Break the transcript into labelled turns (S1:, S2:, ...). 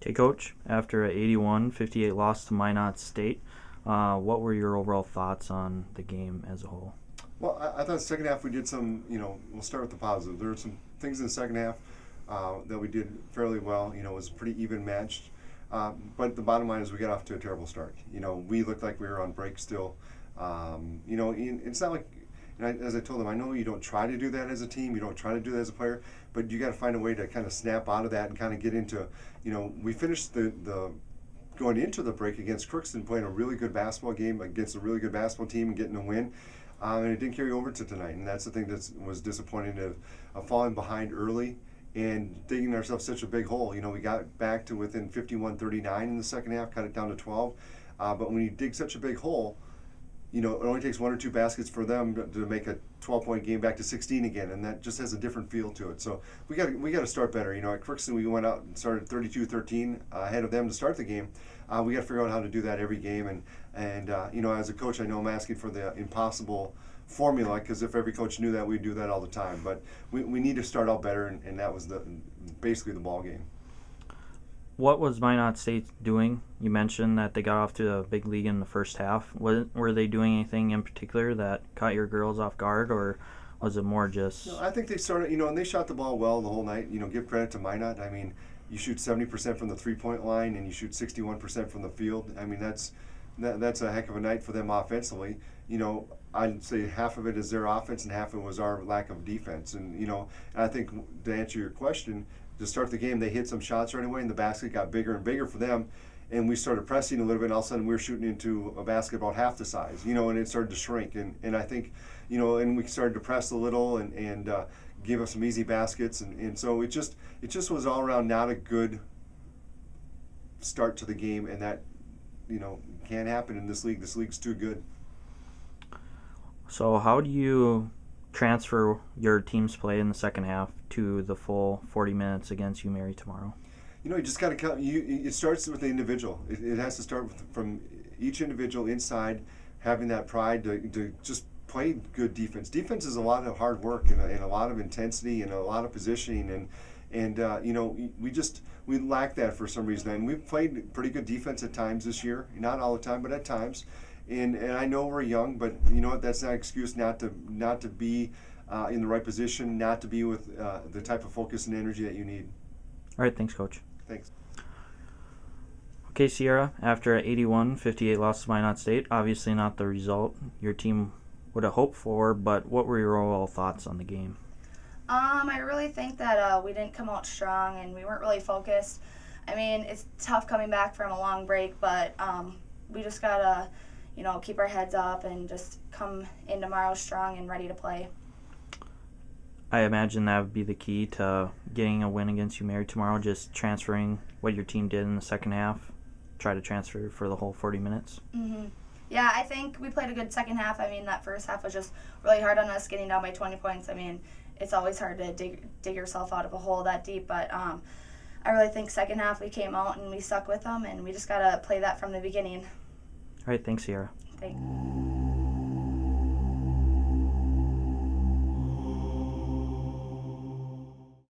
S1: Okay, Coach, after an 81-58 loss to Minot State, what were your overall thoughts on the game as a whole?
S2: Well, I thought the second half we did some, we'll start with the positive. There were some things in the second half that we did fairly well. It was pretty even matched. But the bottom line is we got off to a terrible start. We looked like we were on break still. It's not like, as I told them, I know you don't try to do that as a team, you don't try to do that as a player, but you got to find a way to kind of snap out of that and kind of get into, we finished the going into the break against Crookston, playing a really good basketball game against a really good basketball team and getting a win. And it didn't carry over to tonight, and that's the thing that was disappointing of falling behind early and digging ourselves such a big hole. We got back to within 51-39 in the second half, cut it down to 12. But when you dig such a big hole, it only takes one or two baskets for them to make a 12-point game back to 16 again, and that just has a different feel to it. So we got to start better. At Crookston, we went out and started 32-13 ahead of them to start the game. We got to figure out how to do that every game. And as a coach, I know I'm asking for the impossible formula, because if every coach knew that, we'd do that all the time. But we need to start out better, and that was basically the ball game.
S1: What was Minot State doing? You mentioned that they got off to a big lead in the first half. Were they doing anything in particular that caught your girls off guard, or was it more just...
S2: No, I think they started, and they shot the ball well the whole night. Give credit to Minot. I mean, you shoot 70% from the three-point line, and you shoot 61% from the field. I mean, that's a heck of a night for them offensively. I'd say half of it is their offense and half of it was our lack of defense. And I think to answer your question, to start the game, they hit some shots right away, and the basket got bigger and bigger for them. And we started pressing a little bit, and all of a sudden we were shooting into a basket about half the size, and it started to shrink. And I think, and we started to press a little and give us some easy baskets. And so it just was all around not a good start to the game, and that, can't happen in this league. This league's too good.
S1: So how do you transfer your team's play in the second half to the full 40 minutes against UMary tomorrow?
S2: You just got to come. It starts with the individual. It has to start from each individual inside, having that pride to just play good defense. Defense is a lot of hard work and a lot of intensity and a lot of positioning, and we lack that for some reason. And we've played pretty good defense at times this year, not all the time, but at times. And I know we're young, but you know what? That's not an excuse not to be in the right position, not to be with the type of focus and energy that you need.
S1: All right, thanks, Coach.
S2: Thanks.
S1: Okay, Sierra, after an 81-58 loss to Minot State, obviously not the result your team would have hoped for, but what were your overall thoughts on the game?
S3: I really think that we didn't come out strong and we weren't really focused. I mean, it's tough coming back from a long break, but we just got to, keep our heads up and just come in tomorrow strong and ready to play.
S1: I imagine that would be the key to getting a win against UMary tomorrow, just transferring what your team did in the second half, try to transfer for the whole 40 minutes.
S3: Mm-hmm. Yeah, I think we played a good second half. I mean, that first half was just really hard on us, getting down by 20 points. I mean, it's always hard to dig yourself out of a hole that deep, but I really think second half we came out and we stuck with them, and we just got to play that from the beginning.
S1: All right, thanks, Sierra.
S3: Thanks.